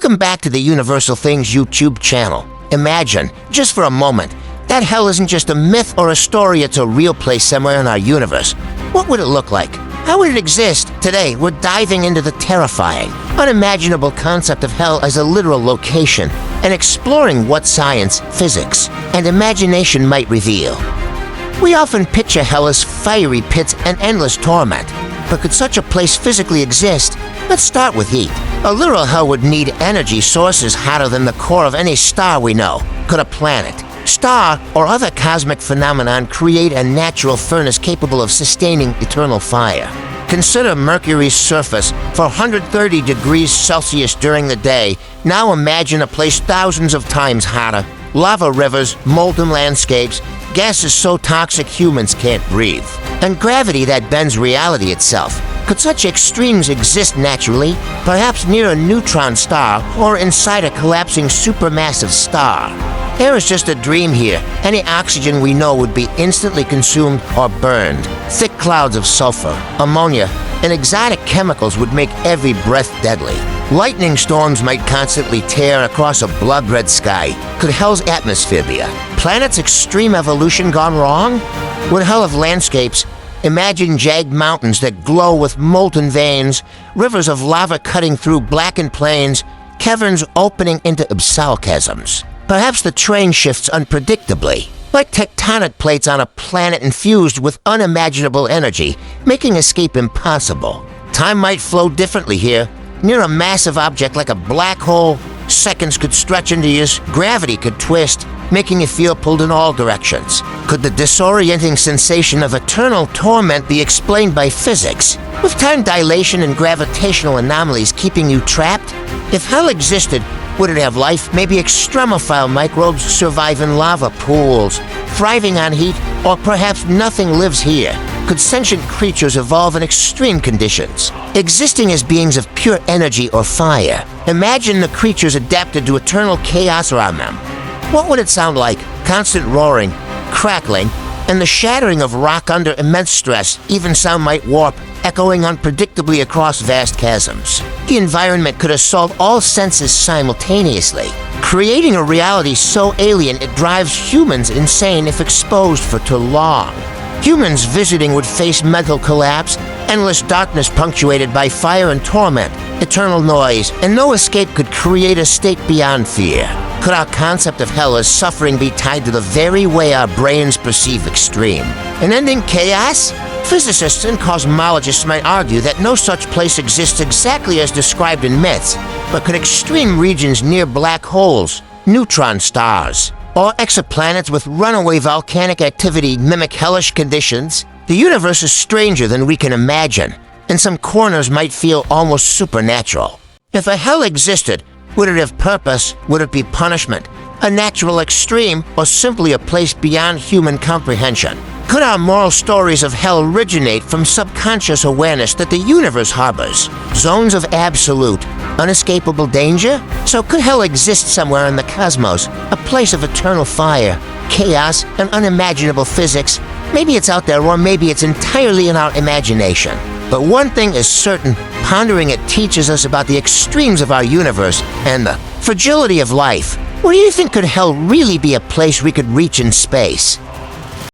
Welcome back to the Universal Things YouTube channel. Imagine, just for a moment, that hell isn't just a myth or a story, it's a real place somewhere in our universe. What would it look like? How would it exist? Today, we're diving into the terrifying, unimaginable concept of hell as a literal location and exploring what science, physics, and imagination might reveal. We often picture hell as fiery pits and endless torment, but could such a place physically exist? Let's start with heat. A literal hell would need energy sources hotter than the core of any star we know. Could a planet, star, or other cosmic phenomenon create a natural furnace capable of sustaining eternal fire? Consider Mercury's surface for 130 degrees Celsius during the day. Now imagine a place thousands of times hotter. Lava rivers, molten landscapes, gases so toxic humans can't breathe. And gravity that bends reality itself. Could such extremes exist naturally, perhaps near a neutron star or inside a collapsing supermassive star? Air is just a dream here. Any oxygen we know would be instantly consumed or burned. Thick clouds of sulfur, ammonia, and exotic chemicals would make every breath deadly. Lightning storms might constantly tear across a blood-red sky. Could hell's atmosphere be a planet's extreme evolution gone wrong? Would hell have landscapes? Imagine jagged mountains that glow with molten veins, rivers of lava cutting through blackened plains, caverns opening into abyssal chasms. Perhaps the terrain shifts unpredictably, like tectonic plates on a planet infused with unimaginable energy, making escape impossible. Time might flow differently here. Near a massive object like a black hole, seconds could stretch into years, gravity could twist, making you feel pulled in all directions. Could the disorienting sensation of eternal torment be explained by physics, with time dilation and gravitational anomalies keeping you trapped? If hell existed, would it have life? Maybe extremophile microbes survive in lava pools, thriving on heat, or perhaps nothing lives here. Could sentient creatures evolve in extreme conditions, existing as beings of pure energy or fire? Imagine the creatures adapted to eternal chaos around them. What would it sound like? Constant roaring, crackling, and the shattering of rock under immense stress. Even sound might warp, echoing unpredictably across vast chasms. The environment could assault all senses simultaneously, creating a reality so alien it drives humans insane if exposed for too long. Humans visiting would face mental collapse, endless darkness punctuated by fire and torment, eternal noise, and no escape could create a state beyond fear. Could our concept of hell as suffering be tied to the very way our brains perceive extreme? An ending chaos? Physicists and cosmologists might argue that no such place exists exactly as described in myths, but could extreme regions near black holes, neutron stars, or exoplanets with runaway volcanic activity mimic hellish conditions? The universe is stranger than we can imagine, and some corners might feel almost supernatural. If a hell existed, would it have purpose? Would it be punishment, a natural extreme, or simply a place beyond human comprehension? Could our moral stories of hell originate from subconscious awareness that the universe harbors zones of absolute, unescapable danger? So could hell exist somewhere in the cosmos, a place of eternal fire, chaos, and unimaginable physics? Maybe it's out there, or maybe it's entirely in our imagination. But one thing is certain, pondering it teaches us about the extremes of our universe and the fragility of life. What do you think? Could hell really be a place we could reach in space?